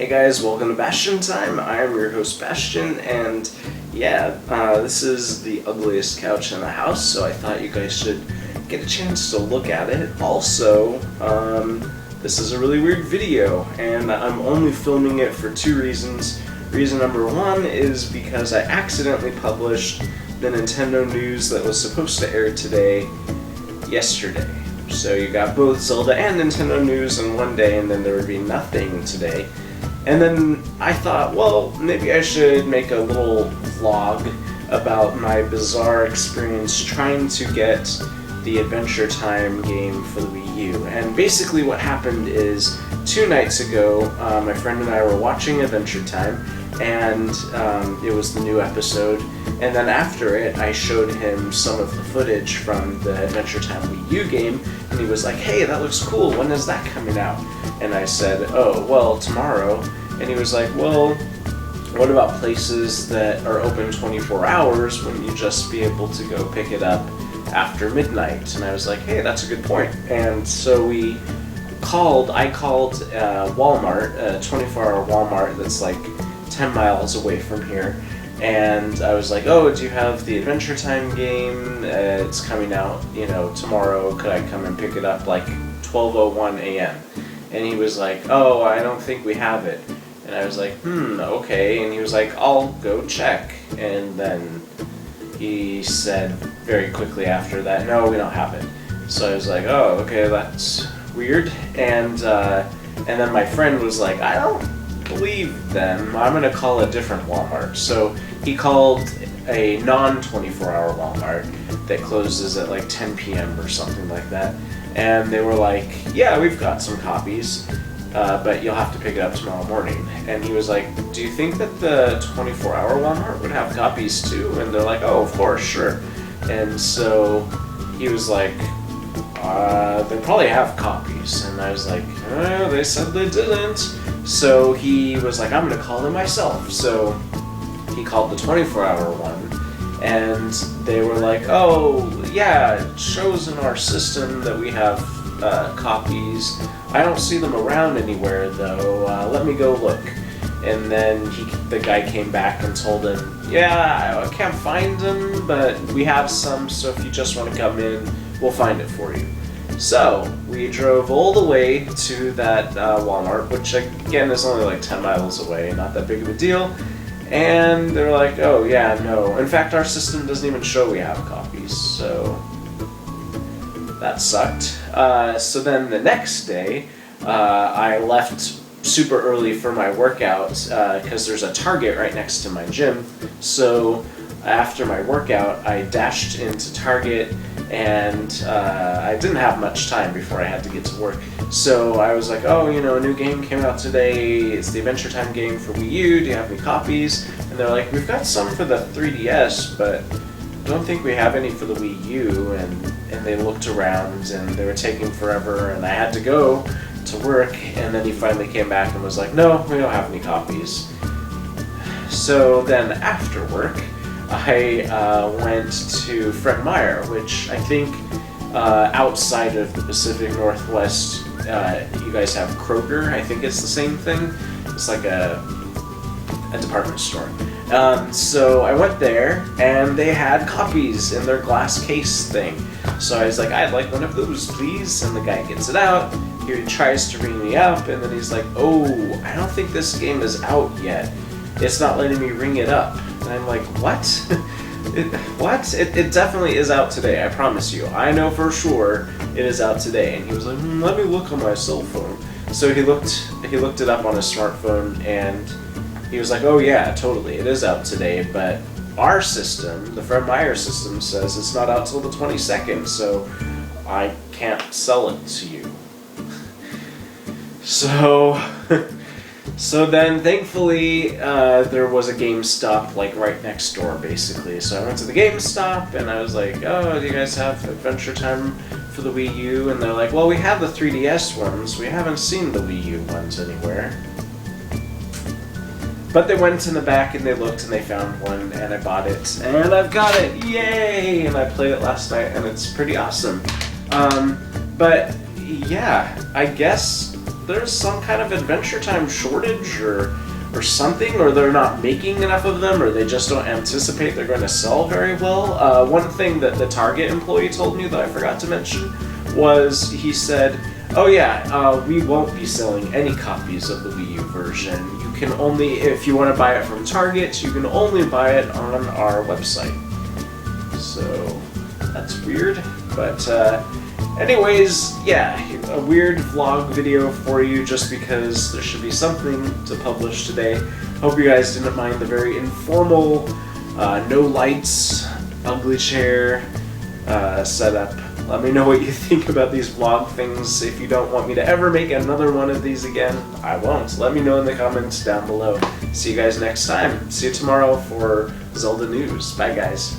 Hey guys, welcome to BastianTime. I am your host Bastian, and this is the ugliest couch in the house, so I thought you guys should get a chance to look at it. Also, this is a really weird video, and I'm only filming it for two reasons. Reason number one is because I accidentally published the Nintendo news that was supposed to air today, yesterday. So you got both Zelda and Nintendo news in one day, and then there would be nothing today. And then I thought, well, maybe I should make a little vlog about my bizarre experience trying to get the AdventureTime game for the Wii U. And basically what happened is, 2 nights ago, my friend and I were watching AdventureTime, and it was the new episode. And then after it, I showed him some of the footage from the AdventureTime Wii U game, and he was like, hey, that looks cool, when is that coming out? And I said, oh, well, tomorrow. And he was like, well, what about places that are open 24 hours? Wouldn't you just be able to go pick it up after midnight? And I was like, hey, that's a good point. And so I called Walmart, a 24-hour Walmart that's like 10 miles away from here. And I was like, oh, do you have the AdventureTime game? It's coming out, tomorrow. Could I come and pick it up like 12:01 a.m.? And he was like, oh, I don't think we have it. And I was like, okay. And he was like, I'll go check. And then he said very quickly after that, no, we don't have it. So I was like, oh, okay, that's weird. And then my friend was like, I don't believe them. I'm going to call a different Walmart. So he called a non-24-hour Walmart that closes at like 10 p.m. or something like that. And they were like, yeah, we've got some copies, but you'll have to pick it up tomorrow morning. And he was like, do you think that the 24-hour Walmart would have copies too? And they're like, oh, of course, sure. And so he was like, they probably have copies. And I was like, they said they didn't. So he was like, I'm going to call them myself. So he called the 24-hour one. And they were like, oh, yeah, it shows in our system that we have copies. I don't see them around anywhere, though. Let me go look. And then the guy came back and told him, yeah, I can't find them, but we have some, so if you just want to come in, we'll find it for you. So we drove all the way to that Walmart, which, again, is only like 10 miles away, not that big of a deal. And they're like, oh yeah, no. In fact, our system doesn't even show we have copies, so that sucked. So then the next day, I left super early for my workout because there's a Target right next to my gym. So after my workout, I dashed into Target, and I didn't have much time before I had to get to work. So I was like, oh, a new game came out today. It's the AdventureTime game for Wii U. Do you have any copies? And they're like, we've got some for the 3DS, but I don't think we have any for the Wii U. And they looked around, and they were taking forever, and I had to go to work. And then he finally came back and was like, no, we don't have any copies. So then after work, I went to Fred Meyer, which I think outside of the Pacific Northwest, you guys have Kroger. I think it's the same thing. It's like a department store. So I went there, and they had copies in their glass case thing. So I was like, I'd like one of those, please. And the guy gets it out. He tries to ring me up, and then he's like, oh, I don't think this game is out yet. It's not letting me ring it up. And I'm like, what? What? It definitely is out today, I promise you. I know for sure it is out today. And he was like, let me look on my cell phone. So he looked it up on his smartphone, and he was like, oh yeah, totally, it is out today, but our system, the Fred Meyer system, says it's not out till the 22nd, so I can't sell it to you. So then, thankfully, there was a GameStop, like, right next door, basically. So I went to the GameStop, and I was like, oh, do you guys have AdventureTime for the Wii U? And they're like, well, we have the 3DS ones. We haven't seen the Wii U ones anywhere. But they went in the back, and they looked, and they found one, and I bought it. And I've got it! Yay! And I played it last night, and it's pretty awesome. But, yeah, I guess there's some kind of Adventure Time shortage or something, or they're not making enough of them, or they just don't anticipate they're going to sell very well. One thing that the Target employee told me that I forgot to mention was he said, oh yeah, we won't be selling any copies of the Wii U version. You can only, if you want to buy it from Target, you can only buy it on our website. So that's weird, but anyways, yeah, a weird vlog video for you just because there should be something to publish today. Hope you guys didn't mind the very informal, no lights, ugly chair setup. Let me know what you think about these vlog things. If you don't want me to ever make another one of these again, I won't. Let me know in the comments down below. See you guys next time. See you tomorrow for Zelda news. Bye, guys.